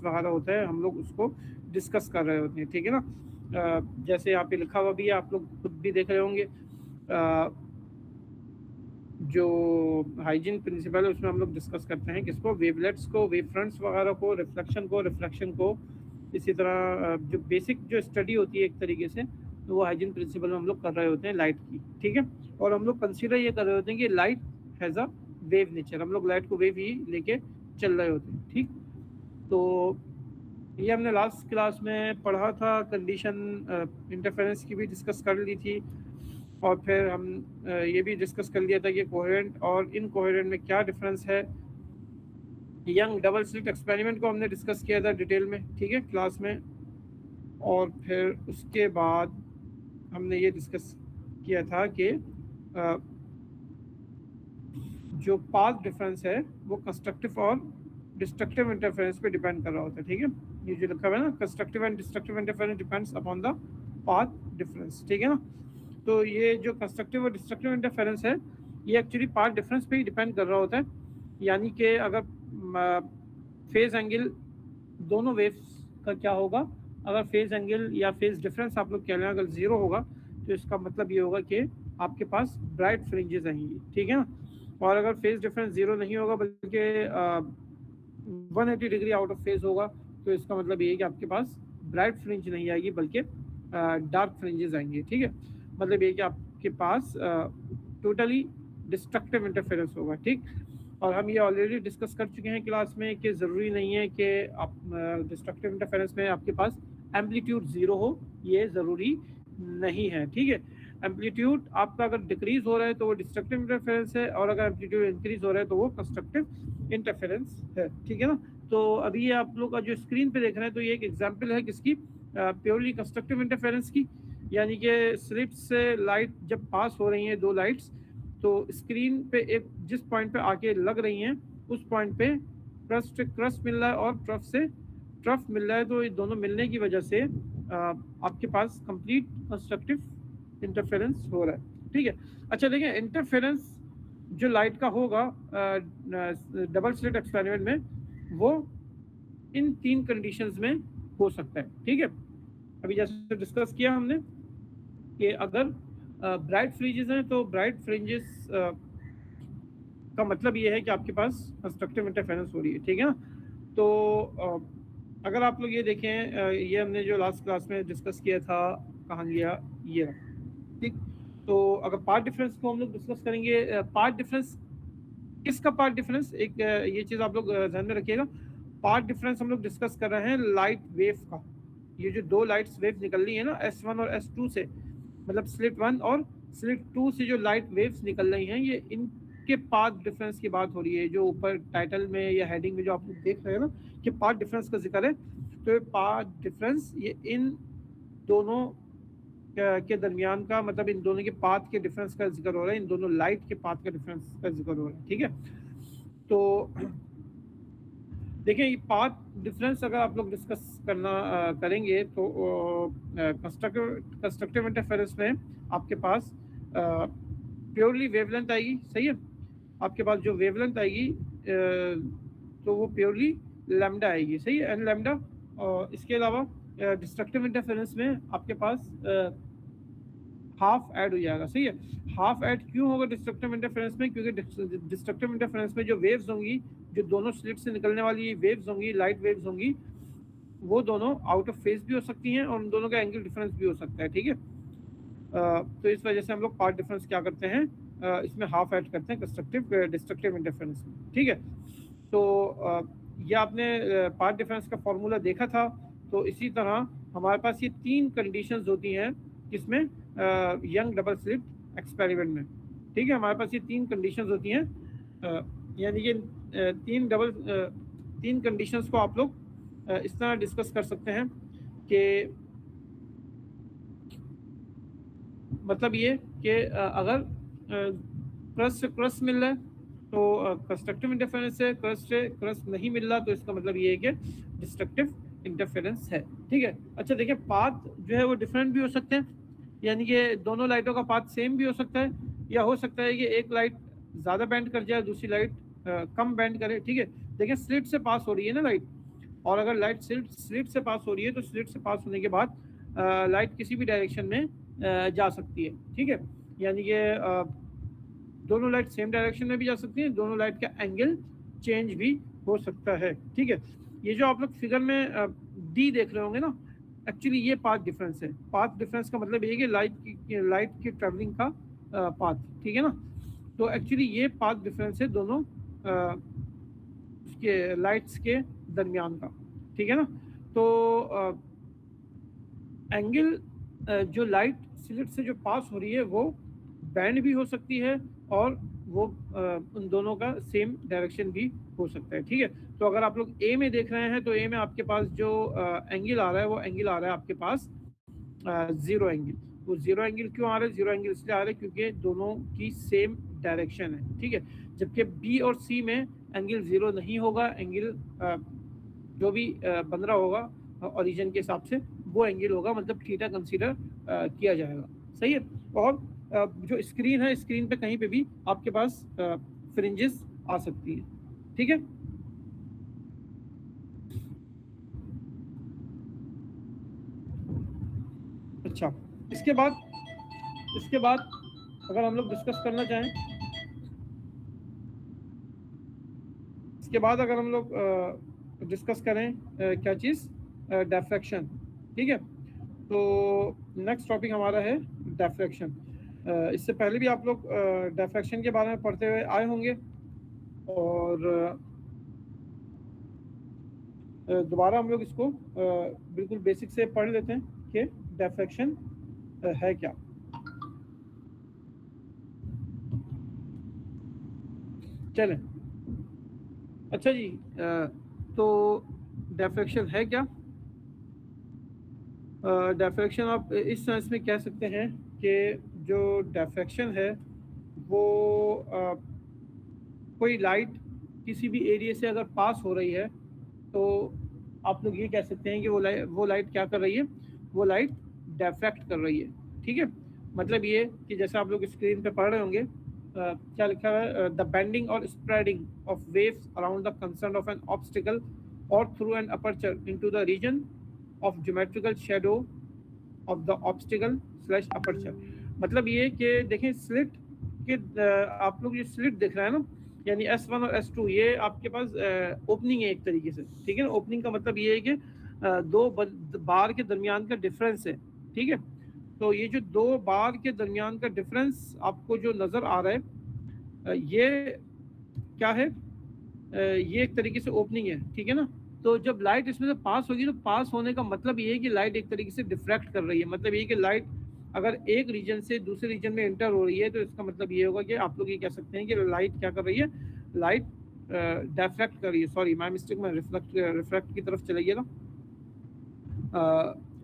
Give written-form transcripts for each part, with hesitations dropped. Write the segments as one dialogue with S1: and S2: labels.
S1: वगैरह होता है, हम लोग उसको डिस्कस कर रहे होते हैं, ठीक है ना। जैसे यहाँ पे लिखा हुआ भी है, आप लोग खुद भी देख रहे होंगे। जो हाइजीन प्रिंसिपल है उसमें हम लोग डिस्कस करते हैं किसको, वेवलेट्स को, वेव फ्रंट्स वगैरह को, रिफ्लेक्शन को। इसी तरह जो बेसिक जो स्टडी होती है एक तरीके से, तो वो हाइजीन प्रिंसिपल में हम लोग कर रहे होते हैं लाइट की, ठीक है। और हम लोग कंसीडर ये कर रहे होते हैं कि light has a wave nature, हम लोग लाइट को वेव ही लेके चल रहे होते हैं, ठीक। तो ये हमने लास्ट क्लास में पढ़ा था, कंडीशन इंटरफेरेंस की भी डिस्कस कर ली थी, और फिर हम ये भी डिस्कस कर लिया था कि कोहेरेंट और इनकोहेरेंट में क्या डिफरेंस है। यंग डबल स्लिट एक्सपेरिमेंट को हमने डिस्कस किया था डिटेल में, ठीक है, क्लास में। और फिर उसके बाद हमने ये डिस्कस किया था कि जो पाथ डिफरेंस है वो कंस्ट्रक्टिव और डिस्ट्रक्टिव इंटरफेरेंस पे डिपेंड कर रहा होता है, ठीक है। ये जो लिखा हुआ है ना, constructive and destructive interference depends upon the path difference, ठीक है ना। तो ये जो कंस्ट्रक्टिव और डिस्ट्रक्टिव इंटरफेरेंस है, ये एक्चुअली पाथ डिफरेंस पे ही डिपेंड कर रहा होता है। यानी कि अगर फेज एंगल दोनों वेव्स का क्या होगा, अगर फेज एंगल या फेज डिफरेंस आप लोग कह रहे हैं अगर 0 होगा, तो इसका मतलब ये होगा कि आपके पास ब्राइट फ्रिंजेस आएंगी, ठीक है ना। और अगर फेज डिफरेंस 0 नहीं होगा बल्कि 180 डिग्री आउट ऑफ फेज होगा, तो इसका मतलब ये है कि आपके पास ब्राइट फ्रिंज नहीं आएगी बल्कि डार्क फ्रिंजेस आएंगे, ठीक है। मतलब ये कि आपके पास टोटली डिस्ट्रक्टिव इंटरफेरेंस होगा, ठीक। और हम ये ऑलरेडी डिस्कस कर चुके हैं क्लास में कि ज़रूरी नहीं है कि आप डिस्ट्रक्टिव इंटरफेरेंस में आपके पास एम्पलीट्यूड 0 हो, ये ज़रूरी नहीं है, ठीक है। एम्पलीट्यूड आपका अगर डिक्रीज हो रहा है तो वो डिस्ट्रक्टिव इंटरफेरेंस है, और अगर एम्पलीट्यूड इंक्रीज हो रहा है तो वो कंस्ट्रक्टिव इंटरफेरेंस है, ठीक है ना। तो अभी ये आप लोग का जो स्क्रीन पे देख रहे हैं, तो ये एक एग्जांपल है किसकी, प्योरली कंस्ट्रक्टिव इंटरफेरेंस की। यानी कि स्लिट से लाइट जब पास हो रही हैं, दो लाइट्स, तो स्क्रीन पे एक जिस पॉइंट पे आके लग रही हैं, उस पॉइंट पे क्रस्ट मिल रहा है और ट्रफ मिल रहा है। तो ये दोनों मिलने की वजह से आपके पास कंप्लीट कंस्ट्रक्टिव इंटरफेरेंस हो रहा है, ठीक है। अच्छा देखिए, इंटरफेरेंस जो लाइट का होगा डबल स्लिट एक्सपेरिमेंट में, वो इन 3 कंडीशंस में हो सकता है, ठीक है। अभी जैसे डिस्कस किया हमने कि अगर ब्राइट फ्रिंजेस हैं, तो ब्राइट फ्रिंजेस का मतलब ये है कि आपके पास कंस्ट्रक्टिव इंटरफेरेंस हो रही है, ठीक है ना। तो अगर आप लोग ये देखें, ये हमने जो लास्ट क्लास में डिस्कस किया था, कहाँ गया ये, ठीक। तो अगर पार्ट डिफरेंस को हम लोग डिस्कस करेंगे, पार्ट डिफरेंस किसका पार्ट डिफरेंस, एक ये चीज़ आप लोग ध्यान में रखिएगा। पार्ट डिफरेंस हम लोग डिस्कस कर रहे हैं लाइट वेव का। ये जो दो लाइट्स वेव निकल रही है ना, S1 और S2 से, मतलब स्लिट 1 और स्लिट 2 से जो लाइट वेव्स निकल रही हैं, ये इनके पाथ डिफरेंस की बात हो रही है। जो ऊपर टाइटल में या हेडिंग में जो आप लोग देख रहे हैं ना कि पाथ डिफरेंस का जिक्र है, तो ये पाथ डिफरेंस ये इन दोनों के दरमियान का, मतलब इन दोनों के पाथ के डिफरेंस का जिक्र हो रहा है, इन दोनों लाइट के पाथ का डिफरेंस का जिक्र हो रहा है, ठीक है। तो देखिए, ये पाथ डिफरेंस अगर आप लोग डिस्कस करेंगे, तो कंस्ट्रक्टिव इंटरफेरेंस में आपके पास प्योरली वेवलेंथ आएगी, सही है। आपके पास जो वेवलेंथ आएगी तो वो प्योरली लैम्डा आएगी, सही है, एन लैम्डा। और इसके अलावा डिस्ट्रक्टिव इंटरफेरेंस में आपके पास हाफ ऐड हो जाएगा, सही है। हाफ ऐड क्यों होगा डिस्ट्रक्टिव इंटरफेरेंस में, क्योंकि डिस्ट्रक्टिव इंटरफेरेंस में जो वेव्स होंगी, जो दोनों स्लिट से निकलने वाली वेव्स होंगी, लाइट वेव्स होंगी, वो दोनों आउट ऑफ फेज भी हो सकती हैं और उन दोनों का एंगल डिफरेंस भी हो सकता है, ठीक है। तो इस वजह से हम लोग पार्ट डिफरेंस क्या करते हैं, इसमें हाफ ऐड करते हैं कंस्ट्रक्टिव डिस्ट्रक्टिव इंटरफेरेंस में, ठीक है। तो ये आपने पार्ट डिफरेंस का फॉर्मूला देखा था। तो इसी तरह हमारे पास ये 3 कंडीशंस होती हैं किसमें, यंग डबल स्लिट एक्सपेरिमेंट में, ठीक है। हमारे पास ये 3 कंडीशंस होती हैं, यानी कि 3 कंडीशंस को आप लोग इस तरह डिस्कस कर सकते हैं कि मतलब ये कि अगर क्रस्ट से क्रस्ट मिल रहा है तो कंस्ट्रक्टिव इंटरफेरेंस है, क्रस्ट से क्रस्ट नहीं मिल रहा तो इसका मतलब ये है कि डिस्ट्रक्टिव इंटरफेरेंस है, ठीक है। अच्छा देखिए, पाथ जो है वो डिफरेंट भी हो सकते हैं, यानी कि दोनों लाइटों का पाथ सेम भी हो सकता है, या हो सकता है कि एक लाइट ज़्यादा बैंड कर जाए, दूसरी लाइट कम बैंड करे, ठीक है। देखिए, स्लिट से पास हो रही है ना लाइट, और अगर लाइट स्लिट से पास हो रही है तो स्लिट से पास होने के बाद लाइट किसी भी डायरेक्शन में जा सकती है, ठीक है। यानी कि दोनों लाइट सेम डायरेक्शन में भी जा सकती है, दोनों लाइट का एंगल चेंज भी हो सकता है, ठीक है। ये जो आप लोग फिगर में डी देख रहे होंगे ना, एक्चुअली ये पाथ डिफरेंस है। पाथ डिफरेंस का मतलब ये कि लाइट की ट्रेवलिंग का पाथ, ठीक है ना। तो एक्चुअली ये पाथ डिफरेंस है दोनों उसके लाइट्स के दरमियान का, ठीक है ना। तो एंगल जो लाइट स्लिट से जो पास हो रही है वो बैंड भी हो सकती है और वो उन दोनों का सेम डायरेक्शन भी हो सकता है, ठीक है। तो अगर आप लोग ए में देख रहे हैं तो ए में आपके पास जो एंगल आ रहा है वो एंगल आ रहा है आपके पास जीरो एंगल। वो जीरो एंगल क्यों आ रहा है? जीरो एंगल इसलिए आ रहा है क्योंकि दोनों की सेम डायरेक्शन है, ठीक है। जबकि बी और सी में एंगल जीरो नहीं होगा, एंगल जो भी बन रहा होगा ओरिजिन के हिसाब से वो एंगल होगा, मतलब थीटा कंसीडर किया जाएगा, सही है। और जो स्क्रीन है, स्क्रीन पे कहीं पे भी आपके पास फ्रिंजेस आ सकती है, ठीक है। अच्छा, इसके बाद अगर हम लोग डिस्कस करना चाहें, इसके बाद अगर हम लोग डिस्कस करें क्या चीज़, डिफ्रैक्शन, ठीक है। तो नेक्स्ट टॉपिक हमारा है डिफ्रैक्शन। इससे पहले भी आप लोग डिफ्रैक्शन के बारे में पढ़ते हुए आए होंगे और दोबारा हम लोग इसको बिल्कुल बेसिक से पढ़ लेते हैं कि डिफ्रैक्शन है क्या। चलें, अच्छा जी, तो डिफ्रैक्शन है क्या? डिफ्रैक्शन आप इस सेंस में कह सकते हैं कि जो डिफ्रैक्शन है वो कोई लाइट किसी भी एरिया से अगर पास हो रही है तो आप लोग ये कह सकते हैं कि वो लाइट क्या कर रही है, वो लाइट डिफ्रैक्ट कर रही है, ठीक है। मतलब ये कि जैसे आप लोग स्क्रीन पे पढ़ रहे होंगे क्या लिखा है, द बेंडिंग और spreading of waves around the concern of an obstacle और through an aperture into the region of geometrical shadow of the obstacle slash aperture. मतलब ये कि देखें स्लिट के आप लोग ये स्लिट देख रहे हैं ना, यानी S1 और S2 ये आपके पास ओपनिंग है एक तरीके से, ठीक है ना। ओपनिंग का मतलब ये है कि दो बार के दरमियान का डिफरेंस है, ठीक है। तो ये जो दो बार के दरमियान का डिफरेंस आपको जो नज़र आ रहा है ये क्या है, ये एक तरीके से ओपनिंग है, ठीक है ना। तो जब लाइट इसमें से पास होगी तो पास होने का मतलब ये है कि लाइट एक तरीके से डिफ्रैक्ट कर रही है। मतलब ये कि लाइट अगर एक रीजन से दूसरे रीजन में एंटर हो रही है तो इसका मतलब ये होगा कि आप लोग ये कह सकते हैं कि लाइट क्या कर रही है, लाइट डिफ्रैक्ट कर रही है। सॉरी माय मिस्टेक, मैं रिफ्रैक्ट की तरफ चला गया था।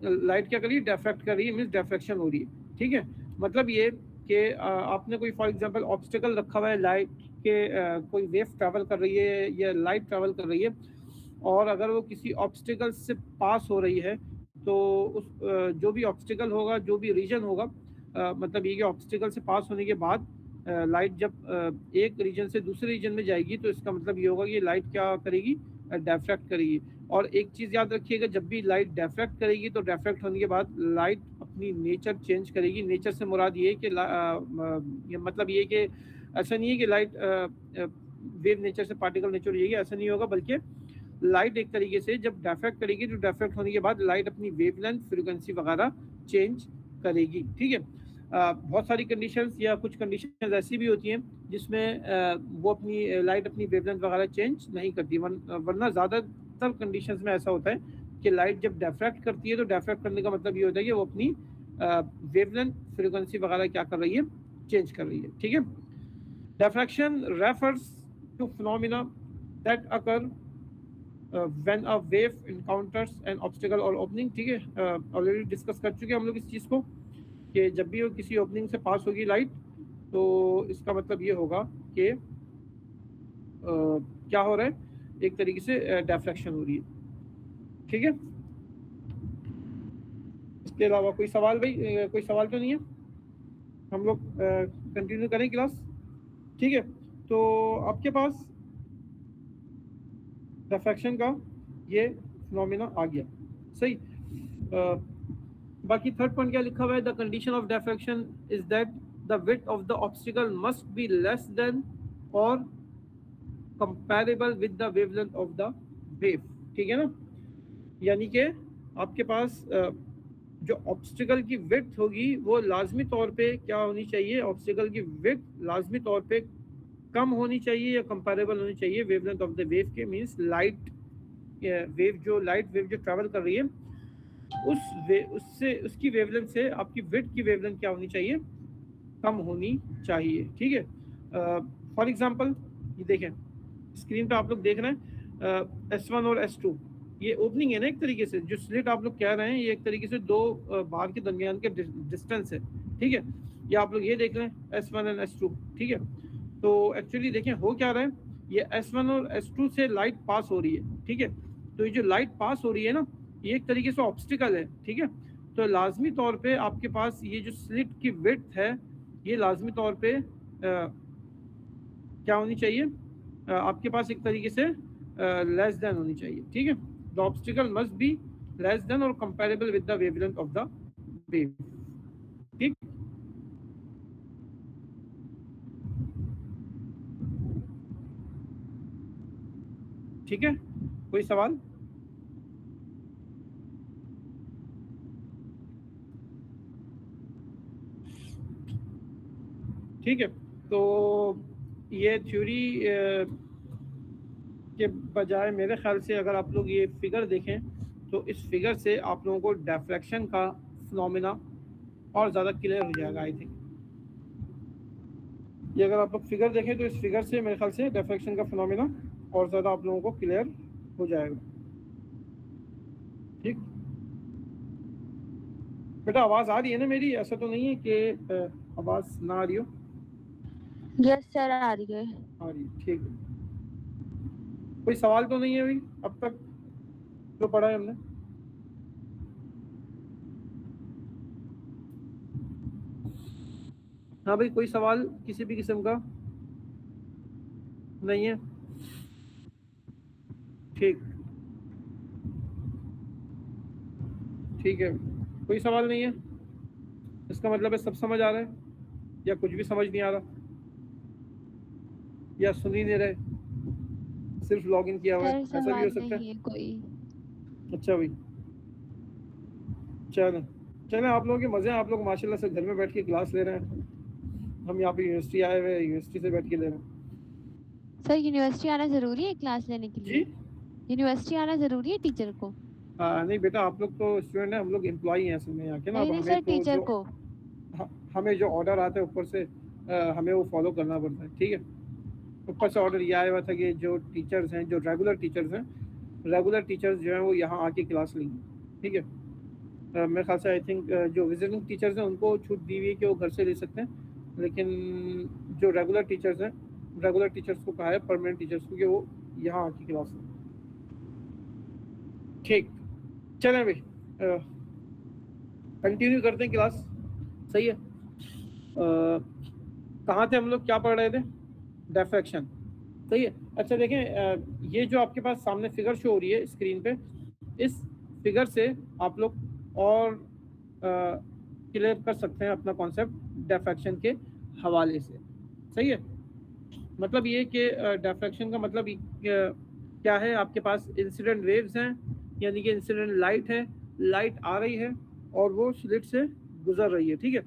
S1: लाइट क्या कर रही है, डिफ्रैक्ट कर रही है, मीन्स डिफ्रैक्शन हो रही है, ठीक है। मतलब ये कि आपने कोई फॉर एग्जांपल ऑब्स्टिकल रखा हुआ है, लाइट के कोई वेव ट्रैवल कर रही है या लाइट ट्रैवल कर रही है, और अगर वो किसी ऑब्स्टिकल से पास हो रही है तो उस जो भी ऑब्स्टिकल होगा, जो भी रीजन होगा, मतलब ये कि ऑब्स्टिकल से पास होने के बाद लाइट जब एक रीजन से दूसरे रीजन में जाएगी तो इसका मतलब ये होगा कि लाइट क्या करेगी, डिफ्रैक्ट करेगी। और एक चीज़ याद रखिएगा, जब भी लाइट डिफ्रैक्ट करेगी तो डिफ्रैक्ट होने के बाद लाइट अपनी नेचर चेंज करेगी। नेचर से मुराद ये है कि ये मतलब ये कि ऐसा नहीं है कि लाइट वेव नेचर से पार्टिकल नेचर हो जाएगी, ऐसा नहीं होगा। बल्कि लाइट एक तरीके से जब डिफ्रैक्ट करेगी तो डिफ्रैक्ट होने के बाद लाइट अपनी वेवलेंथ, फ्रीक्वेंसी वगैरह चेंज करेगी, ठीक है। बहुत सारी कंडीशंस या कुछ कंडीशंस ऐसी भी होती हैं जिसमें वो अपनी लाइट अपनी वेवलेंथ वगैरह चेंज नहीं करती, वरना ज़्यादातर कंडीशंस में ऐसा होता है कि लाइट जब डिफ्रैक्ट करती है तो डिफ्रैक्ट करने का मतलब ये होता है कि वो अपनी वेवलेंथ, फ्रीक्वेंसी वगैरह क्या कर रही है, चेंज कर रही है, ठीक है। Diffraction refers to phenomena that occur when a wave encounters an obstacle और ओपनिंग, ठीक है। ऑलरेडी डिस्कस कर चुके हैं हम लोग इस चीज़ को कि जब भी वो किसी ओपनिंग से पास होगी लाइट तो इसका मतलब ये होगा कि क्या हो रहा है, एक तरीके से डिफ्रैक्शन हो रही है, ठीक है। इसके अलावा कोई सवाल भाई, कोई सवाल तो नहीं है? हम लोग कंटिन्यू करें क्लास, ठीक है। तो आपके पास डिफ्रैक्शन का ये फिनोमिना आ गया। सही। बाकी थर्ड पॉइंट क्या लिखा हुआ है, the condition of diffraction is that the width of the obstacle must be less than or comparable with the wavelength of the wave. ठीक है ना, यानी कि आपके पास जो ऑब्स्टिकल की विड्थ होगी वो लाजमी तौर पे क्या होनी चाहिए, ऑब्स्टिकल की विड्थ लाजमी तौर पे कम होनी चाहिए या कंपैरेबल होनी चाहिए वेवलेंथ ऑफ द वेव के। मींस लाइट वेव जो ट्रैवल कर रही है उससे उसकी वेवलेंथ से आपकी विड्थ की वेवलेंथ क्या होनी चाहिए, कम होनी चाहिए। ठीक है। फॉर एग्जांपल ये देखें स्क्रीन पे आप लोग देख रहे हैं S1 और S2, ये ओपनिंग है ना एक तरीके से, जो स्लिट आप लोग कह रहे हैं ये एक तरीके से दो बार के दरमियान के डिस्टेंस है। ठीक है, या आप लोग ये देख रहे हैं S1 एंड S2। ठीक है, तो एक्चुअली देखें हो क्या रहा है, ये S1 और S2 से लाइट पास हो रही है। ठीक है, तो ये जो लाइट पास हो रही है ना ये एक तरीके से ऑब्स्टिकल है। ठीक है, तो लाजमी तौर पे आपके पास ये जो स्लिट की विड्थ है ये लाजमी तौर पे क्या होनी चाहिए, आपके पास एक तरीके से लेस देन होनी चाहिए। ठीक है, the obstacle must be less than or comparable with the wavelength of the wave. ठीक, ठीक है, कोई सवाल? ठीक है, तो ये थ्योरी के बजाय मेरे ख्याल से अगर आप लोग ये फिगर देखें तो इस फिगर से आप लोगों को डिफ्रैक्शन का फिनोमेना और ज़्यादा क्लियर हो जाएगा। आई थिंक ये अगर आप लोग फिगर देखें तो इस फिगर से मेरे ख्याल से डिफ्रैक्शन का फिनोमेना और ज़्यादा आप लोगों को क्लियर हो जाएगा। ठीक बेटा, आवाज़ आ रही है ना मेरी? ऐसा तो नहीं है कि आवाज़ ना आ रही हो?
S2: यस सर, आ रही है।
S1: आ रही है, ठीक है। कोई सवाल तो नहीं है अभी अब तक जो पढ़ा है हमने? हाँ भाई, कोई सवाल किसी भी किस्म का नहीं है? ठीक, ठीक है, कोई सवाल नहीं है, इसका मतलब है सब समझ आ रहा है या कुछ भी समझ नहीं आ रहा या सुन ही नहीं रहे, सिर्फ लॉग इन किया हुआ है, ऐसा भी हो सकता है।
S2: नहीं है कोई।
S1: अच्छा भाई, चलो चलें, आप लोगों के मज़े हैं, आप लोग माशाल्लाह से घर में बैठ के क्लास ले रहे हैं, हम यहाँ पे यूनिवर्सिटी आए हुए हैं, यूनिवर्सिटी से बैठ के ले रहे हैं।
S2: सर यूनिवर्सिटी आना जरूरी है क्लास लेने के लिए?
S1: जी
S2: यूनिवर्सिटी आना जरूरी है टीचर को?
S1: नहीं बेटा, आप लोग तो स्टूडेंट हैं, हम लोग एम्प्लॉई हैं असल में यहाँ के ना। अब
S2: नहीं
S1: हमें
S2: सर,
S1: तो
S2: टीचर
S1: जो
S2: को।
S1: हमें जो ऑर्डर आता है ऊपर से हमें वो फॉलो करना पड़ता है। ठीक है, ऊपर से ऑर्डर ये आया हुआ था कि जो टीचर्स हैं, जो रेगुलर टीचर्स हैं, रेगुलर टीचर्स जो हैं वो यहाँ आके क्लास लेंगे। ठीक है, मेरे ख्याल से आई थिंक जो विजिटिंग टीचर्स हैं उनको छूट दी हुई है कि वो घर से ले सकते हैं, लेकिन जो रेगुलर टीचर्स हैं, रेगुलर टीचर्स को कहा है, परमानेंट टीचर्स को, कि वो यहाँ आके क्लास लें। ठीक, चलें भाई कंटिन्यू करते हैं क्लास। सही है, कहाँ थे हम लोग, क्या पढ़ रहे थे? डिफ्रैक्शन। सही है, अच्छा देखें ये जो आपके पास सामने फिगर शो हो रही है स्क्रीन पे, इस फिगर से आप लोग और क्लियर कर सकते हैं अपना कॉन्सेप्ट डिफ्रैक्शन के हवाले से। सही है, मतलब ये कि डिफ्रैक्शन का मतलब क्या है, आपके पास इंसिडेंट वेव्स हैं, यानी कि इंसिडेंट लाइट है, लाइट आ रही है और वो स्लिट से गुजर रही है। ठीक है,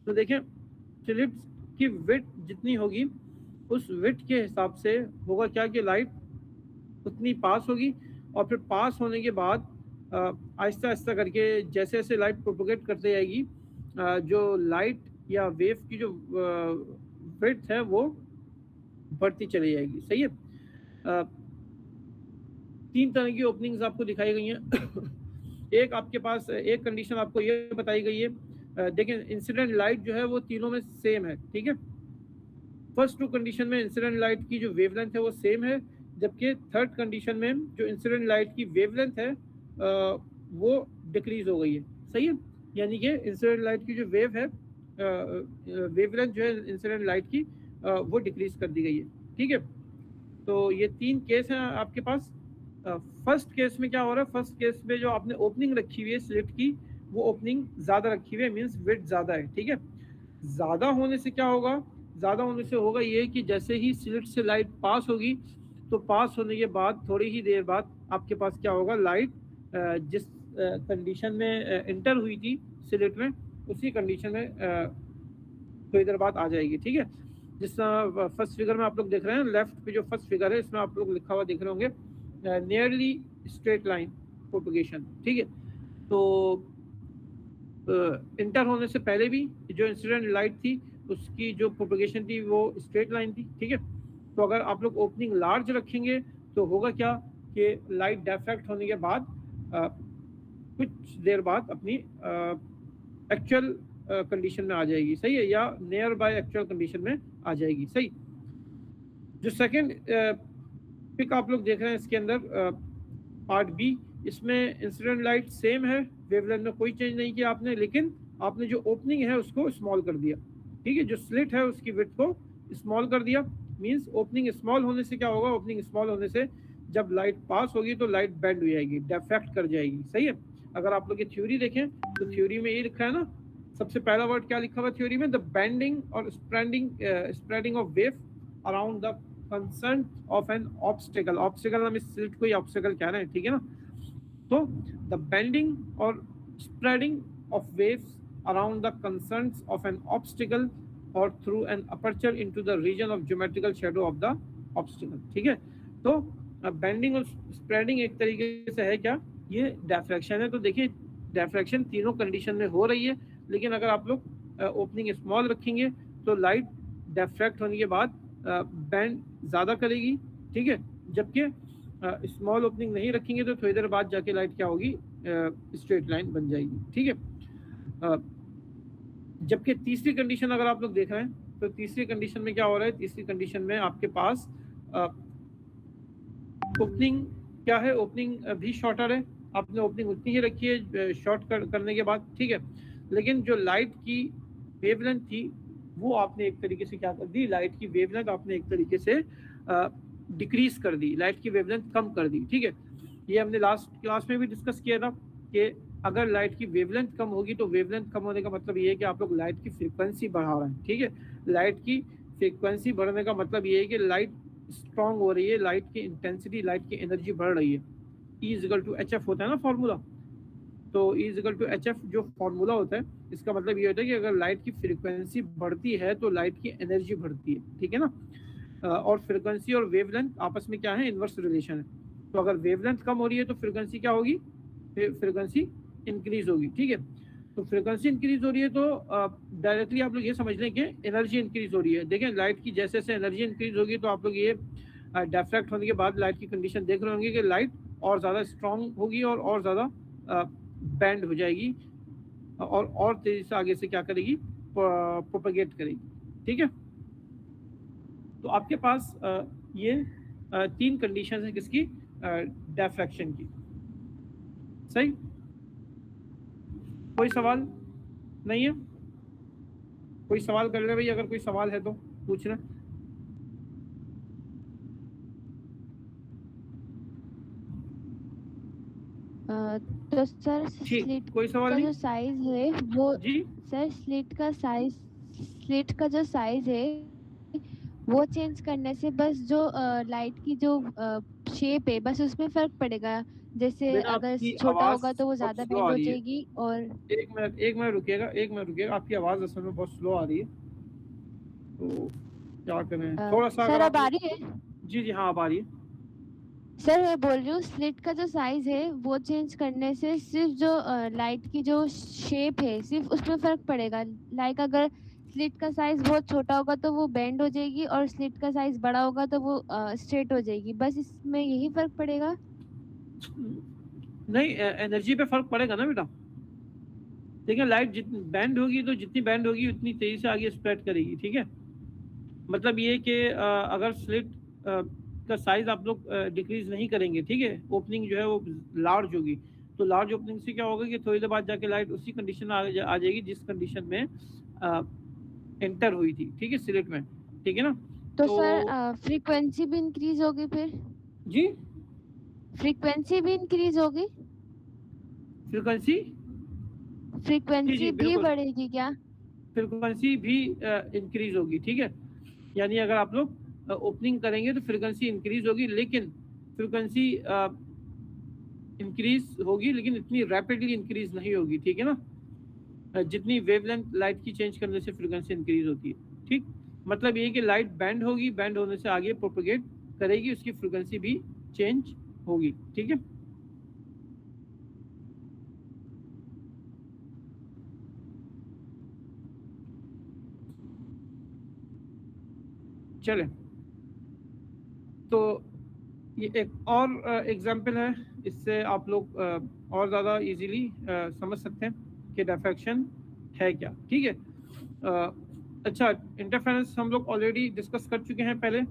S1: तो देखें स्लिट की विड्थ जितनी होगी उस विड्थ के हिसाब से होगा क्या कि लाइट उतनी पास होगी, और फिर पास होने के बाद आहिस्ता आहिस्ता करके जैसे जैसे लाइट प्रोपोगेट करते जाएगी जो लाइट या वेव की जो विड्थ है वो बढ़ती चली जाएगी। सही है, तीन तरह की ओपनिंग्स आपको दिखाई गई हैं। एक आपके पास एक कंडीशन आपको ये बताई गई है, देखें इंसिडेंट लाइट जो है वो तीनों में सेम है। ठीक है, फर्स्ट टू कंडीशन में इंसिडेंट लाइट की जो वेवलेंथ है वो सेम है, जबकि थर्ड कंडीशन में जो इंसिडेंट लाइट की वेवलेंथ है वो डिक्रीज हो गई है। सही है, यानी कि इंसिडेंट लाइट की जो वेव है, वेवलेंथ जो है इंसिडेंट लाइट की वो डिक्रीज कर दी गई है। ठीक है, तो ये तीन केस हैं आपके पास, फर्स्ट केस में क्या हो रहा है, फर्स्ट केस में जो आपने ओपनिंग रखी हुई है स्लिट की, वो ओपनिंग ज़्यादा रखी हुई है, मीन्स विड्थ ज़्यादा है, ठीक है। ज़्यादा होने से क्या होगा, ज़्यादा होने से होगा ये कि जैसे ही स्लिट से लाइट पास होगी, तो पास होने के बाद थोड़ी ही देर बाद आपके पास क्या होगा, लाइट जिस कंडीशन में इंटर हुई थी स्लिट में, उसी कंडीशन में थोड़ी देर बाद आ जाएगी, ठीक है। जिस तरह फर्स्ट फिगर में आप लोग देख रहे हैं, लेफ्ट पे जो फर्स्ट फिगर है इसमें आप लोग लिखा हुआ देख रहे होंगे नियरली स्ट्रेट लाइन प्रोपगेशन, ठीक है। तो इंटर होने से पहले भी जो इंसिडेंट लाइट थी उसकी जो प्रोपगेशन थी वो स्ट्रेट लाइन थी, ठीक है। तो अगर आप लोग ओपनिंग लार्ज रखेंगे तो होगा क्या कि लाइट डिफ्रैक्ट होने के बाद कुछ देर बाद अपनी एक्चुअल कंडीशन में आ जाएगी, सही है, या नियर बाय एक्चुअल कंडीशन में आ जाएगी, सही। जो सेकंड पिक आप लोग देख रहे हैं इसके अंदर पार्ट बी, इसमें इंसिडेंट लाइट सेम है, वेवलेंथ में कोई चेंज नहीं किया आपने, लेकिन आपने जो ओपनिंग है उसको स्मॉल कर दिया, ठीक है। जो स्लिट है उसकी विड्थ को स्मॉल कर दिया, मींस ओपनिंग स्मॉल होने से क्या होगा, ओपनिंग स्मॉल होने से जब लाइट पास होगी तो लाइट बेंड हो जाएगी, डिफ्रैक्ट कर जाएगी, सही है। अगर आप लोग ये थ्योरी देखें तो थ्योरी में ये लिखा है ना, सबसे पहला वर्ड क्या लिखा हुआ थ्योरी में, द बेंडिंग और spreading of wave around the concern of an obstacle. Obstacle हम इस स्लिट को ही ऑब्स्टिकल कह रहे हैं, ठीक है ना। तो द बेंडिंग और spreading of waves around the concerns of an obstacle और through an aperture into the region of geometrical shadow of the obstacle, ठीक है। तो बेंडिंग और स्प्रेडिंग एक तरीके से है क्या, ये डिफ्रैक्शन है। तो देखिए डिफ्रैक्शन तीनों कंडीशन में हो रही है, लेकिन अगर आप लोग ओपनिंग स्मॉल रखेंगे तो लाइट डिफ्रैक्ट होने के बाद बैंड ज़्यादा करेगी, ठीक है। जबकि स्मॉल ओपनिंग नहीं रखेंगे तो थोड़ी देर बाद जाके लाइट क्या होगी, स्ट्रेट लाइन बन जाएगी, ठीक है। जबकि तीसरी कंडीशन अगर आप लोग देख रहे हैं तो तीसरी कंडीशन में क्या हो रहा है, तीसरी कंडीशन में आपके पास ओपनिंग क्या है, ओपनिंग भी शॉर्टर है, आपने ओपनिंग उतनी ही रखी है शॉर्ट करने के बाद, ठीक है। लेकिन जो लाइट की वेवलेंथ थी वो आपने एक तरीके से क्या कर दी, लाइट की वेवलेंथ आपने एक तरीके से डिक्रीज कर दी, लाइट की वेवलेंथ कम कर दी, ठीक है। ये हमने लास्ट क्लास में भी डिस्कस किया था कि अगर लाइट की वेवलेंथ कम होगी तो वेवलेंथ कम होने का मतलब ये है कि आप लोग लाइट की फ्रीक्वेंसी बढ़ा रहे हैं, ठीक है। लाइट की फ्रीक्वेंसी बढ़ने का मतलब ये है कि लाइट स्ट्रांग हो रही है, लाइट की इंटेंसिटी, लाइट की एनर्जी बढ़ रही है। E=HF होता है ना फॉर्मूला, तो E=HF जो फॉर्मूला होता है इसका मतलब ये होता है कि अगर लाइट की फ्रीक्वेंसी बढ़ती है तो लाइट की एनर्जी बढ़ती है, ठीक है ना। और फ्रीक्वेंसी और वेवलेंथ आपस में क्या है, इन्वर्स रिलेशन है। तो अगर वेवलेंथ कम हो रही है तो फ्रीक्वेंसी क्या होगी, फ्रीक्वेंसी इंक्रीज होगी, ठीक है। तो फ्रीक्वेंसी इंक्रीज हो रही है तो डायरेक्टली आप लोग ये समझ लें कि एनर्जी इंक्रीज हो रही है। देखें लाइट की जैसे जैसे एनर्जी इंक्रीज होगी तो आप लोग ये डिफ्रैक्ट होने के बाद लाइट की कंडीशन देख रहे होंगे कि लाइट और ज़्यादा स्ट्रांग होगी और ज़्यादा बैंड हो जाएगी और तेजी से आगे से क्या करेगी, प्रोपेगेट करेगी, ठीक है। तो आपके पास ये तीन कंडीशन है किसकी, डिफ्रैक्शन की, सही। कोई सवाल नहीं है, कोई सवाल कर ले भाई, अगर कोई सवाल है तो पूछ रहे।
S2: तो सर स्लिट
S1: कोई सवाल
S2: का
S1: नहीं
S2: जो साइज है वो,
S1: जी।
S2: सर स्लिट का जो साइज है वो चेंज करने से बस जो लाइट की जो शेप है बस उसमें फर्क पड़ेगा। जैसे
S1: बेटा
S2: अगर
S1: आपकी
S2: छोटा
S1: आवाज
S2: होगा तो वो
S1: बहुत
S2: ज्यादा
S1: स्लो
S2: बेंड
S1: आ
S2: हो
S1: रही है,
S2: जाएगी और
S1: एक मिनट रुकिएगा, आपकी आवाज असल में बहुत स्लो आ रही है, तो क्या करें, थोड़ा सा
S2: सर
S1: अगर
S2: अब
S1: आप
S2: आ रही है।
S1: जी हाँ अब आ रही है।
S2: सर मैं बोल रही हूँ स्लिट का जो साइज है वो चेंज करने से सिर्फ जो लाइट की जो शेप है सिर्फ उसमें फर्क पड़ेगा। लाइक अगर स्लिट का साइज बहुत छोटा होगा तो वो बेंड हो जाएगी और स्लिट का साइज बड़ा होगा तो वो स्ट्रेट हो जाएगी, बस इसमें यही फर्क पड़ेगा।
S1: नहीं, एनर्जी पे फर्क पड़ेगा ना बेटा। देखिए लाइट जितनी बैंड होगी तो जितनी बैंड होगी उतनी तेजी से आगे स्प्रेड करेगी, ठीक है। मतलब ये कि अगर स्लिट का साइज आप लोग डिक्रीज नहीं करेंगे, ठीक है, ओपनिंग जो है वो लार्ज होगी, तो लार्ज ओपनिंग से क्या होगा कि थोड़ी देर बाद जाके लाइट उसी कंडीशन में आ जाएगी जिस कंडीशन में एंटर हुई थी, ठीक है, स्लिट में, ठीक है ना।
S2: तो
S1: तो
S2: सर फ्रीक्वेंसी भी इंक्रीज होगी फिर।
S1: जी
S2: फ्रीक्वेंसी भी इंक्रीज होगी?
S1: फ्रीक्वेंसी, जी
S2: फ्रीक्वेंसी
S1: जी
S2: भी
S1: बिल्कुल,
S2: बढ़ेगी क्या?
S1: फ्रीक्वेंसी भी इंक्रीज होगी, ठीक है। यानी अगर आप लोग ओपनिंग करेंगे तो फ्रीक्वेंसी इंक्रीज होगी, लेकिन फ्रीक्वेंसी इंक्रीज होगी लेकिन इतनी रैपिडली इंक्रीज नहीं होगी, ठीक है ना। जितनी वेवलेंथ लाइट की चेंज करने से फ्रीक्वेंसी इंक्रीज होती है, ठीक। मतलब ये कि लाइट बैंड होगी, बैंड होने से आगे प्रोपेगेट करेगी, उसकी फ्रीक्वेंसी भी चेंज होगी, ठीक है। चले, तो ये एक और एग्जांपल है, इससे आप लोग और ज़्यादा इजीली समझ सकते हैं कि डिफ्रैक्शन है क्या, ठीक है। अच्छा, इंटरफेरेंस हम लोग ऑलरेडी डिस्कस कर चुके हैं पहले,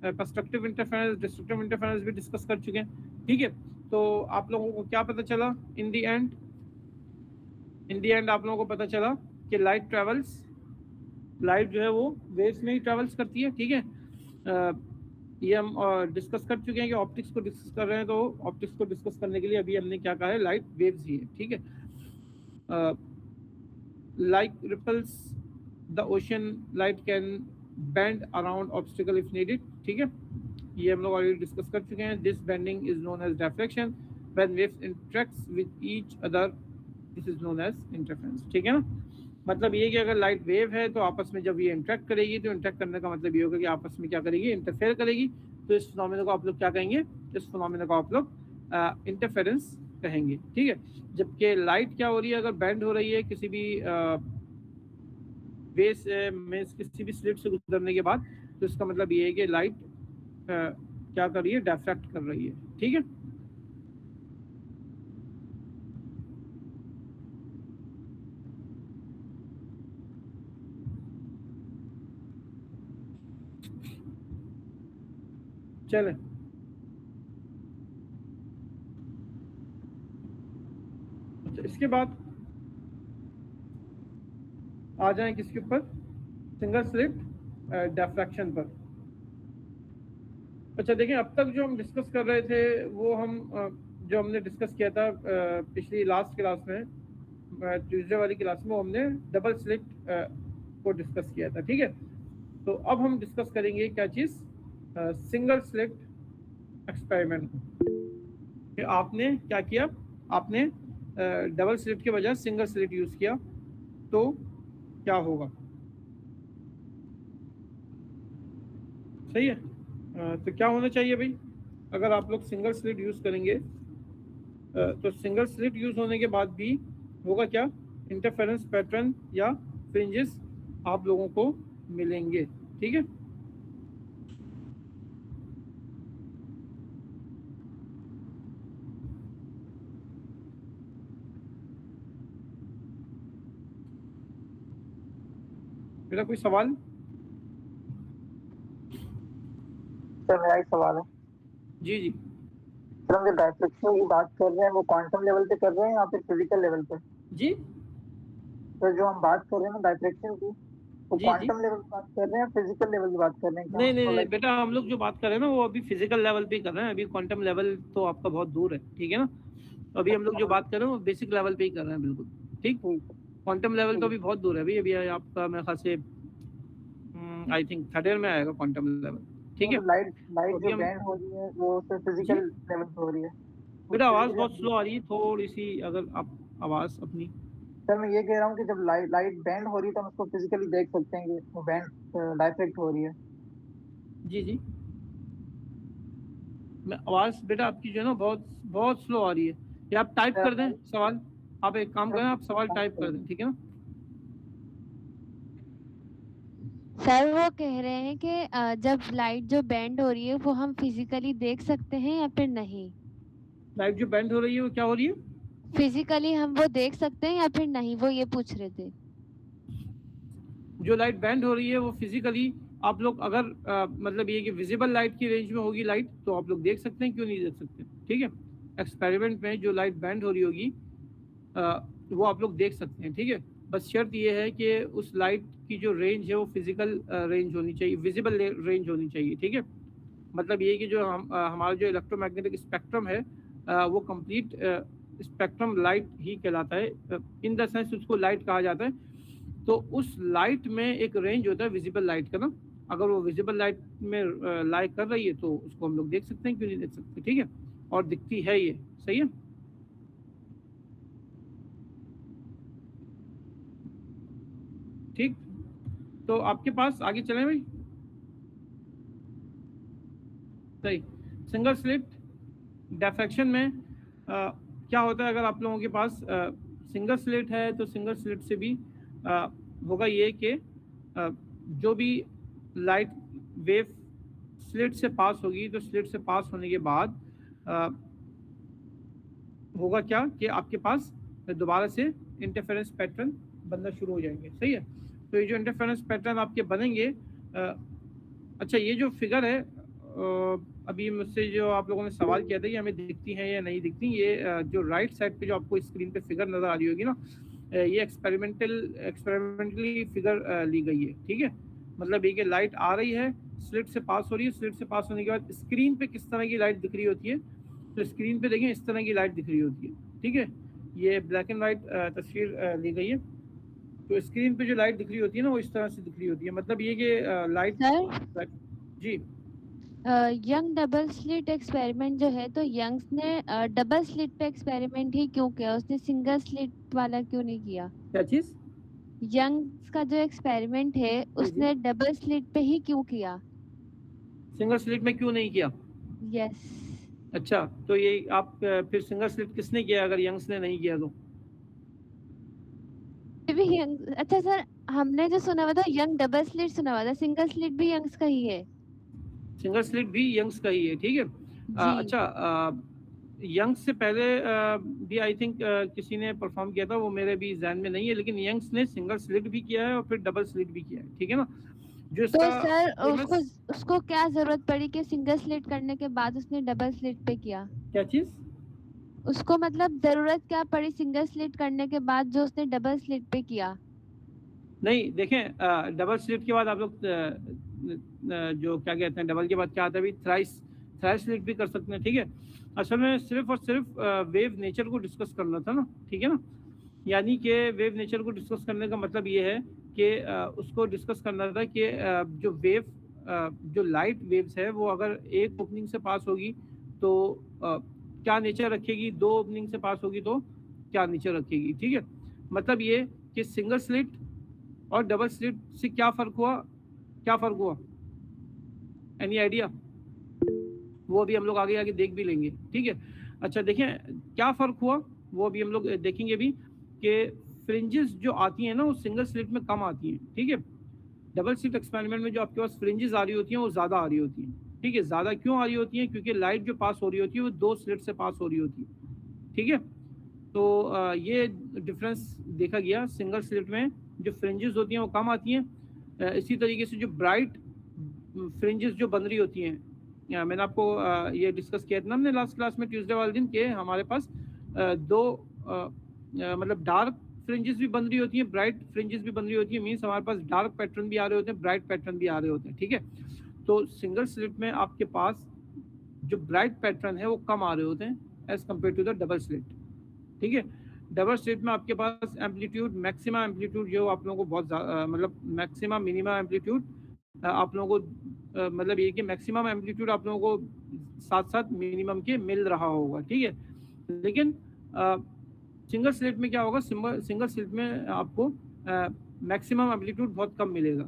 S1: कंस्ट्रक्टिव इंटरफेरेंस, डिस्ट्रक्टिव इंटरफेरेंस भी डिस्कस कर चुके हैं, ठीक है। तो आप लोगों को क्या पता चला इन दी एंड? इन दी एंड आप लोगों को पता चला कि लाइट ट्रेवल्स, लाइट जो है वो वेव्स में ही ट्रेवल्स करती है, ठीक है। ये हम डिस्कस कर चुके हैं कि ऑप्टिक्स को डिस्कस कर रहे हैं, तो ऑप्टिक्स को डिस्कस करने के लिए अभी हमने क्या कहा है, लाइट वेव्स ही है, ठीक है। Like ripples the ocean, light can bend around obstacle if needed, ठीक है। ये हम लोग ऑलरेडी डिस्कस कर चुके हैं। This bending is known as diffraction when waves interacts with each other, this is known as interference, ठीक है ना। मतलब ये कि अगर लाइट वेव है तो आपस में जब ये इंटरेक्ट करेगी, तो इंटरेक्ट करने का मतलब ये होगा कि आपस में क्या करेगी, इंटरफेयर करेगी। तो इस फिनोमेना को आप लोग क्या कहेंगे, इस फिनोमेना को आप लोग इंटरफेरेंस कहेंगे, ठीक है। जबकि लाइट क्या हो रही है, अगर बेंड हो रही है किसी भी बेस में, किसी भी स्लिट से गुजरने के बाद, तो इसका मतलब ये है कि लाइट क्या कर रही है, डिफ्रैक्ट कर रही है, ठीक है। चले, अच्छा इसके बाद आ जाए किसके ऊपर, सिंगल स्लिट डिफ्रैक्शन पर। अच्छा देखिए, अब तक जो हम डिस्कस कर रहे थे वो हम जो हमने डिस्कस किया था पिछली लास्ट क्लास में, ट्यूसडे वाली क्लास में, वो हमने डबल स्लिट को डिस्कस किया था, ठीक है। तो अब हम डिस्कस करेंगे क्या चीज़, सिंगल स्लिट एक्सपेरिमेंट। कि आपने क्या किया, आपने डबल स्लिट के बजाय सिंगल स्लिट यूज़ किया, तो क्या होगा, सही है। तो क्या होना चाहिए भाई, अगर आप लोग सिंगल स्लिट यूज़ करेंगे, तो सिंगल स्लिट यूज़ होने के बाद भी होगा क्या, इंटरफेरेंस पैटर्न या फ्रिंजेस आप लोगों को मिलेंगे, ठीक है। मेरा कोई सवाल?
S3: सर मेरा एक सवाल है।
S1: जी जी,
S3: सर हम जो डायफ्रैक्शन की बात कर रहे हैं वो क्वांटम लेवल पे कर रहे हैं या फिर फिजिकल लेवल पे?
S1: जी
S3: सर जो हम बात कर रहे हैं ना डायफ्रैक्शन की, वो
S1: जी जी,
S3: क्वांटम लेवल की बात कर रहे हैं या फिजिकल लेवल की बात कर रहे हैं? क्या
S1: नहीं नहीं
S3: उसको
S1: नहीं
S3: लाइक
S1: बेटा, हम लोग जो बात कर रहे हैं ना वो अभी फिजिकल लेवल पे ही कर रहे हैं, अभी क्वांटम लेवल तो आपका बहुत दूर है, ठीक है ना। तो अभी हम लोग जो बात कर रहे हैं वो बेसिक लेवल पे ही कर रहे हैं, बिल्कुल ठीक।
S3: ठीक है
S1: क्वांटम लेवल तो
S3: ठीक
S1: अभी बहुत दूर है, अभी अभी आपका मेरे ख्याल से आई थिंक थर्ड ईयर में आएगा क्वांटम लेवल, ठीक
S3: है।
S1: है।
S3: तो लाइट
S1: तो
S3: लाइट
S1: अभी
S3: जो
S1: हम,
S3: बैंड हो रही है वो सर
S1: जी
S3: फिजिकल लेवल पे हो रही है, वो
S1: बेटा आवाज़
S3: फिजिकली
S1: बहुत स्लो आ रही है थोड़ी सी, अगर आप आवाज़ अपनी,
S3: सर मैं ये कह रहा हूँ कि जब लाइट लाइट बैंड हो रही है तो हम उसको फिजिकली देख सकते हैं कि वो बैंड डायफ्रैक्ट हो रही है।
S1: जी जी, मैं आवाज़ बेटा आपकी जो है ना बहुत बहुत स्लो आ रही है, या आप टाइप कर दें सवाल, आप एक काम करें, आप सवाल टाइप कर दें, ठीक है ना।
S2: सर वो कह रहे हैं कि जब लाइट जो बेंड हो रही है वो हम फिजिकली देख सकते हैं या फिर नहीं?
S1: लाइट जो बेंड हो रही है वो क्या हो रही है,
S2: फिजिकली हम वो देख सकते हैं या फिर नहीं, वो ये पूछ रहे थे।
S1: जो लाइट बेंड हो रही है वो फिजिकली आप लोग अगर मतलब ये कि विजिबल लाइट की रेंज में होगी लाइट, तो आप लोग देख सकते हैं, क्यों नहीं देख सकते, ठीक है। एक्सपेरिमेंट में जो लाइट बेंड हो रही होगी वो आप लोग देख सकते हैं, ठीक है। बस शर्त ये है कि उस लाइट की जो रेंज है वो फिजिकल रेंज होनी चाहिए, विजिबल रेंज होनी चाहिए, ठीक है। मतलब ये कि जो हमारा जो इलेक्ट्रोमैग्नेटिक स्पेक्ट्रम है वो कंप्लीट स्पेक्ट्रम लाइट ही कहलाता है, इन द सेंस उसको लाइट कहा जाता है। तो उस लाइट में एक रेंज होता है विजिबल लाइट का ना, अगर वो विजिबल लाइट में लाई कर रही है तो उसको हम लोग देख सकते हैं, क्यों नहीं देख सकते, ठीक है, और दिखती है ये, सही है। ठीक, तो आपके पास आगे चलें भाई, सही। सिंगल स्लिट डिफ्रैक्शन में क्या होता है, अगर आप लोगों के पास सिंगल स्लिट है तो सिंगल स्लिट से भी होगा ये कि जो भी लाइट वेव स्लिट से पास होगी तो स्लिट से पास होने के बाद होगा क्या कि आपके पास दोबारा से इंटरफेरेंस पैटर्न बनना शुरू हो जाएंगे, सही है। तो ये जो इंटरफेरेंस पैटर्न आपके बनेंगे, अच्छा ये जो फिगर है अभी मुझसे जो आप लोगों ने सवाल किया था कि हमें दिखती हैं या नहीं दिखती, ये जो राइट साइड पे जो आपको स्क्रीन पे फिगर नज़र आ रही होगी ना, ये एक्सपेरिमेंटली फिगर ली गई है, ठीक है। मतलब ये कि लाइट आ रही है, स्लिट से पास हो रही है, स्लिट से पास होने के बाद स्क्रीन पे किस तरह की लाइट दिख रही होती है, तो स्क्रीन पे देखें इस तरह की लाइट दिख रही होती है, ठीक है। ये ब्लैक एंड वाइट तस्वीर ली गई है, तो स्क्रीन पे जो लाइट दिख रही होती है ना वो इस तरह से दिख रही होती है। मतलब ये कि लाइट
S2: सर
S1: जी
S2: यंग डबल स्लिट एक्सपेरिमेंट जो है, तो यंग्स ने डबल स्लिट पे एक्सपेरिमेंट ही क्यों किया, उसने सिंगल स्लिट वाला क्यों नहीं किया?
S1: क्या चीज़?
S2: यंग्स का जो एक्सपेरिमेंट है उसने डबल स्लिट पे ही क्यों किया?
S1: सिंगल स्लिट में क्यों नहीं किया?
S2: यस।
S1: अच्छा, तो ये आप फिर सिंगल स्लिट किसने किया अगर यंग्स ने नहीं किया तो?
S2: भी यंग, अच्छा सर हमने जो सुना हुआ था यंग डबल स्लिट सुना हुआ था, सिंगल स्लिट भी यंग्स का ही है?
S1: सिंगल स्लिट भी यंग्स का ही है, ठीक है। अच्छा, यंग्स से पहले भी आई थिंक किसी ने परफॉर्म किया था, वो मेरे भी जहन में नहीं है, लेकिन यंग्स ने सिंगल स्लिट भी किया है और फिर डबल स्लिट भी किया है, ठीक है ना। जो
S2: तो
S1: इसका
S2: सर उसको क्या जरूरत पड़ी कि सिंगल स्लिट करने के बाद उसने डबल स्लिट पे किया?
S1: क्या चीज?
S2: उसको मतलब जरूरत क्या पड़ी सिंगल स्लिट करने के बाद जो उसने डबल स्लिट पे किया?
S1: नहीं देखें, डबल स्लिट के बाद आप लोग जो क्या कहते हैं, डबल के बाद क्या आता है, थ्राइस स्लिट भी कर सकते हैं, ठीक है। असल में सिर्फ और सिर्फ वेव नेचर को डिस्कस करना था ना, ठीक है ना। यानी कि वेव नेचर को डिस्कस करने का मतलब ये है कि उसको डिस्कस करना था कि जो वेव जो लाइट वेव्स है वो अगर एक ओपनिंग से पास होगी तो क्या नेचर रखेगी, दो ओपनिंग से पास होगी तो क्या नेचर रखेगी, ठीक है। मतलब ये कि सिंगल स्लिट और डबल स्लिट से क्या फ़र्क हुआ, एनी आइडिया? वो भी हम लोग आगे देख भी लेंगे, ठीक है। अच्छा देखें क्या फ़र्क हुआ, वो भी हम लोग देखेंगे भी कि फ्रिंजेस जो आती हैं ना वो सिंगल स्लिट में कम आती हैं, ठीक है। डबल स्लिट एक्सपेरिमेंट में जो आपके पास फ्रिंजेस आ रही होती हैं वो ज़्यादा आ रही होती हैं, ठीक है। ज़्यादा क्यों आ रही होती हैं? क्योंकि लाइट जो पास हो रही होती है वो दो स्लिट से पास हो रही होती है, ठीक है। तो ये डिफरेंस देखा गया, सिंगल स्लिट में जो फ्रिंजेस होती हैं वो कम आती हैं। इसी तरीके से जो ब्राइट फ्रिंजेस जो बन रही होती हैं, मैंने आपको ये डिस्कस किया था ना हमने लास्ट क्लास में ट्यूसडे वाले दिन के हमारे पास दो मतलब डार्क फ्रिंजेस भी बन रही होती हैं, ब्राइट फ्रिंजेस भी बन रही होती है, मीन्स हमारे पास डार्क पैटर्न भी आ रहे होते हैं, ब्राइट पैटर्न भी आ रहे होते हैं, ठीक है। तो सिंगल स्लिट में आपके पास जो ब्राइट पैटर्न है वो कम आ रहे होते हैं as compare to the double slit, ठीक है। डबल स्लिट में आपके पास एम्पलीट्यूड, मैक्सिमम एम्पलीट्यूड जो आप लोगों को बहुत मतलब मैक्सिमम मिनिमम एम्पलीट्यूड आप लोगों को मतलब ये कि मैक्सिमम एम्पलीट्यूड आप लोगों को साथ साथ मिनिमम के मिल रहा होगा, ठीक है। लेकिन सिंगल स्लिट में क्या होगा, सिंगल स्लिट में आपको मैक्सिमम एम्पलीट्यूड बहुत कम मिलेगा,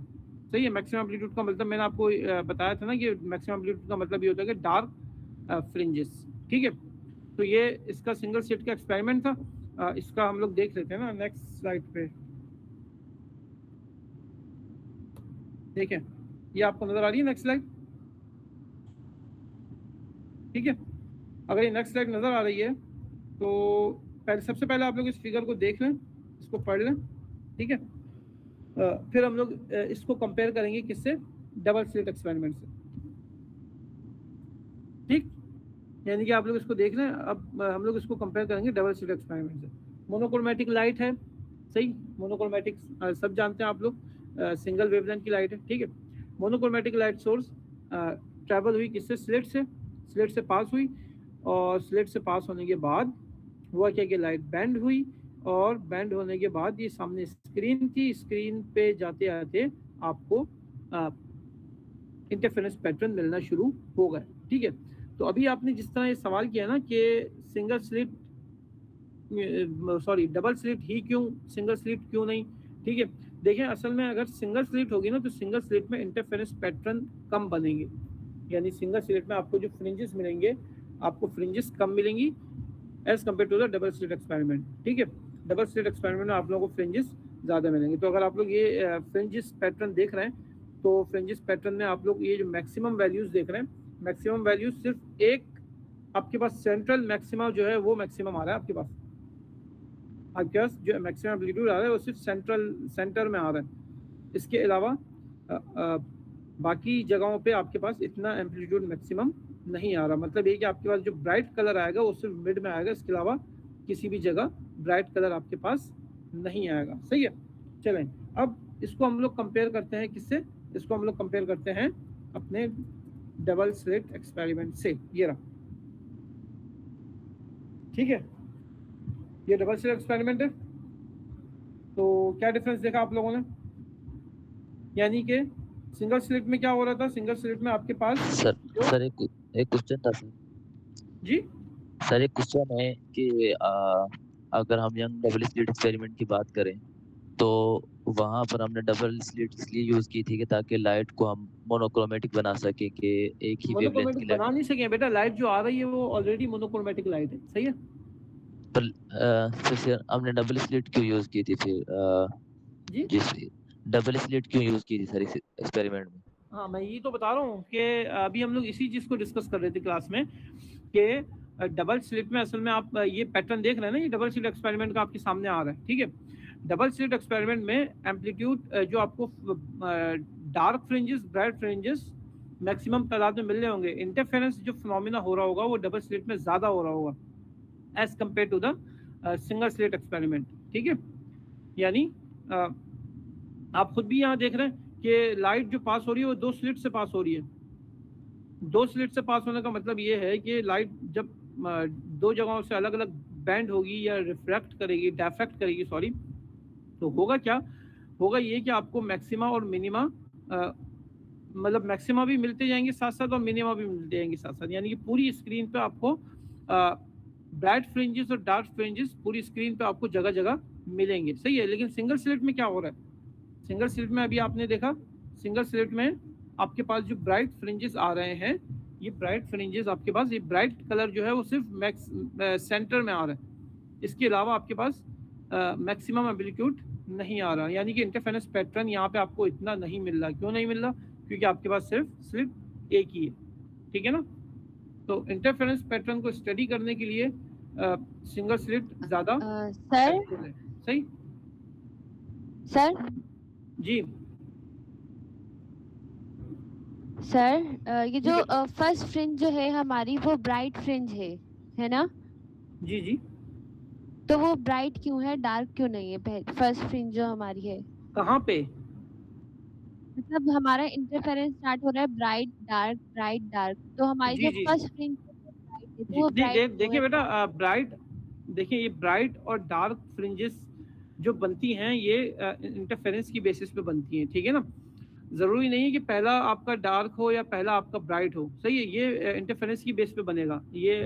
S1: सही है। मैक्सिमम एम्पलीट्यूड का मतलब मैंने आपको बताया था ना कि मैक्सिमम एम्पलीट्यूड का मतलब ये होता है कि डार्क फ्रिंजेस, ठीक है। तो ये इसका सिंगल स्लिट का एक्सपेरिमेंट था, इसका हम लोग देख लेते हैं ना नेक्स्ट स्लाइड पे। ठीक है, ये आपको नजर आ रही है नेक्स्ट स्लाइड, ठीक है। अगर ये नेक्स्ट स्लाइड नजर आ रही है तो सबसे पहले आप लोग इस फिगर को देख लें, इसको पढ़ लें, ठीक है। फिर हम लोग इसको कंपेयर करेंगे किससे, डबल स्लिट एक्सपेरिमेंट से, ठीक। यानी कि आप लोग इसको देख रहे हैं, अब हम लोग इसको कंपेयर करेंगे डबल स्लिट एक्सपेरिमेंट से। मोनोक्रोमेटिक लाइट है, सही, मोनोक्रोमेटिक सब जानते हैं आप लोग, सिंगल वेवलेंथ की लाइट है, ठीक है। मोनोक्रोमेटिक लाइट सोर्स ट्रैवल हुई किससे, स्लिट से पास हुई, और स्लिट से पास होने के बाद हुआ क्या कि लाइट बैंड हुई, और बैंड होने के बाद ये सामने स्क्रीन थी, स्क्रीन पे जाते आते आपको इंटरफेरेंस पैटर्न मिलना शुरू हो गए। ठीक है, तो अभी आपने जिस तरह ये सवाल किया ना कि single slit sorry double slit ही क्यों, सिंगल स्लिट क्यों नहीं, ठीक है, देखें असल में अगर सिंगल स्लिट होगी ना तो सिंगल स्लिट में इंटरफेरेंस पैटर्न कम बनेंगे, यानी सिंगल स्लिट में आपको जो फ्रिंजेस मिलेंगे आपको फ्रिंजेस कम मिलेंगी as compare to the double slit experiment. ठीक है, डबल स्लिट एक्सपेरिमेंट में आप लोगों को फ्रिंजेस ज़्यादा मिलेंगे। तो अगर आप लोग ये फ्रिंजेस पैटर्न देख रहे हैं तो फ्रिंजेस पैटर्न में आप लोग ये जो मैक्सिमम वैल्यूज़ देख रहे हैं, मैक्सिमम वैल्यूज सिर्फ एक आपके पास सेंट्रल मैक्सिमा जो है वो मैक्सिमम आ रहा है आपके पास जो मैक्सिमम एम्पलीट्यूड आ रहा है वो सिर्फ सेंटर में आ रहा है। इसके अलावा बाकी जगहों पे आपके पास इतना एम्पलीट्यूड मैक्सिमम नहीं आ रहा। मतलब ये कि आपके पास जो ब्राइट कलर आएगा वो सिर्फ मिड में आएगा, इसके अलावा किसी भी जगह ब्राइट कलर आपके पास नहीं आएगा। सही है, चलें अब इसको हम लोग कंपेयर करते हैं किससे, इसको हम लोग कंपेयर करते हैं अपने डबल स्लिट एक्सपेरिमेंट से। ये रहा, ठीक है, ये डबल स्लिट एक्सपेरिमेंट है। तो क्या डिफरेंस देखा आप लोगों ने, यानी कि सिंगल स्लिट में क्या हो रहा था, सिंगल स्लिट में आपके पास
S4: सर एक क्वेश्चन था सर
S1: जी।
S4: सर एक क्वेश्चन है कि अगर हम यंग डबल स्लिट एक्सपेरिमेंट की बात करें तो वहां पर हमने डबल स्लिट इसलिए यूज की थी कि ताकि लाइट को हम मोनोक्रोमेटिक बना सके कि एक ही वेवलेंथ की
S1: बना नहीं सके बेटा, लाइट जो आ रही है वो ऑलरेडी मोनोक्रोमेटिक लाइट है। सही है,
S4: पर फिर हमने डबल स्लिट क्यों यूज की थी फिर
S1: जी
S4: जिस डबल स्लिट क्यों यूज की थी सर इस एक्सपेरिमेंट में।
S1: हाँ, मैं यही तो बता रहा हूँ कि अभी हम लोग इसी चीज़ को डिस्कस कर रहे थे क्लास में कि डबल स्लिट में असल में आप ये पैटर्न देख रहे हैं ना, ये डबल स्लिट एक्सपेरिमेंट का आपके सामने आ रहा है। ठीक है, डबल स्लिट एक्सपेरिमेंट में एम्पलीट्यूड जो आपको dark fringes bright fringes maximum तादाद में मिल रहे होंगे, इंटरफेरेंस जो फिनोमिना हो रहा होगा वो डबल स्लिट में ज़्यादा हो रहा होगा as compare to the single slit experiment. ठीक है, यानी आप खुद भी यहाँ देख रहे हैं कि लाइट जो पास हो रही है वो दो स्लिट से पास हो रही है। दो स्लिट से पास होने का मतलब ये है कि लाइट जब दो जगहों से अलग अलग बैंड होगी या रिफ्रैक्ट करेगी, डायफ्रैक्ट करेगी सॉरी, तो होगा क्या, होगा ये कि आपको मैक्सिमा और मिनिमा मतलब मैक्सिमा भी मिलते जाएंगे साथ साथ और मिनिमा भी मिलते जाएंगे साथ साथ, यानी कि पूरी स्क्रीन पे आपको ब्राइट फ्रिंजेस और डार्क फ्रिंजेस पूरी स्क्रीन पे आपको जगह जगह मिलेंगे। सही है, लेकिन सिंगल स्लिट में क्या हो रहा है, सिंगल स्लिट में अभी आपने देखा, सिंगल स्लिट में आपके पास जो ब्राइट फ्रिंजेस आ रहे हैं, ये ब्राइट फ्रिंजेस आपके पास, ये ब्राइट कलर जो है वो सिर्फ सेंटर में आ रहा है, इसके अलावा आपके पास मैक्सिमम एम्पलीट्यूड नहीं आ रहा, यानी कि इंटरफेरेंस पैटर्न यहाँ पे आपको इतना नहीं मिल रहा। क्यों नहीं मिल रहा, क्योंकि आपके पास सिर्फ स्लिट एक ही है। ठीक है ना, तो इंटरफेरेंस पैटर्न को स्टडी करने के लिए सिंगल स्लिट ज़्यादा
S2: सर
S1: सही
S2: सर
S1: जी
S2: सर ये जो फर्स्ट फ्रिंज जो है हमारी वो ब्राइट फ्रिंज है ना,
S1: जी जी,
S2: तो वो ब्राइट क्यों है, डार्क क्यों नहीं है फर्स्ट फ्रिंज जो हमारी है।
S1: कहाँ पे,
S2: मतलब हमारा इंटरफेरेंस स्टार्ट हो रहा है ब्राइट डार्क, तो हमारी
S1: जी
S2: जो
S1: जी
S2: फर्स्ट फ्रिंज ब्राइट है तो वो ब्राइट
S1: देखिए बेटा, ब्राइट देखिए ये ब्राइट और डार्क फ्रिंजेस जो बनती हैं ये इंटरफेरेंस की बेसिस पे बनती हैं। ठीक है ना, ज़रूरी नहीं है कि पहला आपका डार्क हो या पहला आपका ब्राइट हो। सही है, ये इंटरफेरेंस की बेस पे बनेगा। ये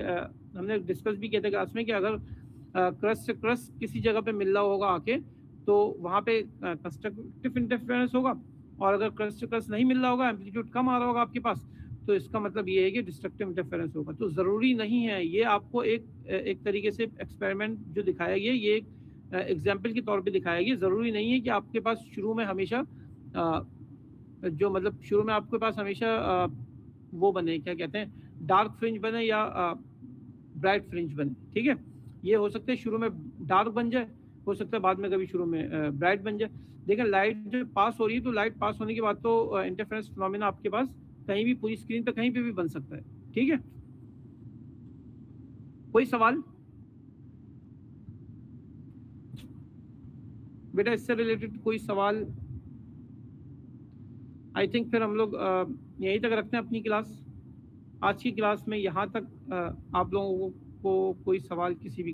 S1: हमने डिस्कस भी किया था क्लास में कि अगर क्रस्ट से क्रस्ट किसी जगह पे मिल रहा होगा आके तो वहाँ पे कंस्ट्रक्टिव इंटरफेरेंस होगा, और अगर क्रस्ट से क्रस्ट नहीं मिल रहा होगा, एम्पलीट्यूड कम आ रहा होगा आपके पास, तो इसका मतलब ये है कि डिस्ट्रक्टिव इंटरफेरेंस होगा। तो ज़रूरी नहीं है, ये आपको एक तरीके से एक्सपेरिमेंट जो दिखाया गया ये एक एग्जाम्पल के तौर पे दिखाया गया। ज़रूरी नहीं है कि आपके पास शुरू में हमेशा जो मतलब शुरू में आपके पास हमेशा वो बने, क्या कहते हैं, डार्क फ्रिंज बने या ब्राइट फ्रिंज बने। ठीक है, ये हो सकता है शुरू में डार्क बन जाए, हो सकता है बाद में कभी शुरू में ब्राइट बन जाए। देखिए लाइट जो पास हो रही है तो लाइट पास होने के बाद तो इंटरफेरेंस फिनोमेना आपके पास कहीं भी पूरी स्क्रीन पे कहीं पे भी बन सकता है। ठीक है, कोई सवाल बेटा इससे रिलेटेड, कोई सवाल? आई थिंक फिर हम लोग यहीं तक रखते हैं अपनी क्लास। आज की क्लास में यहाँ तक आप लोगों को कोई सवाल किसी भी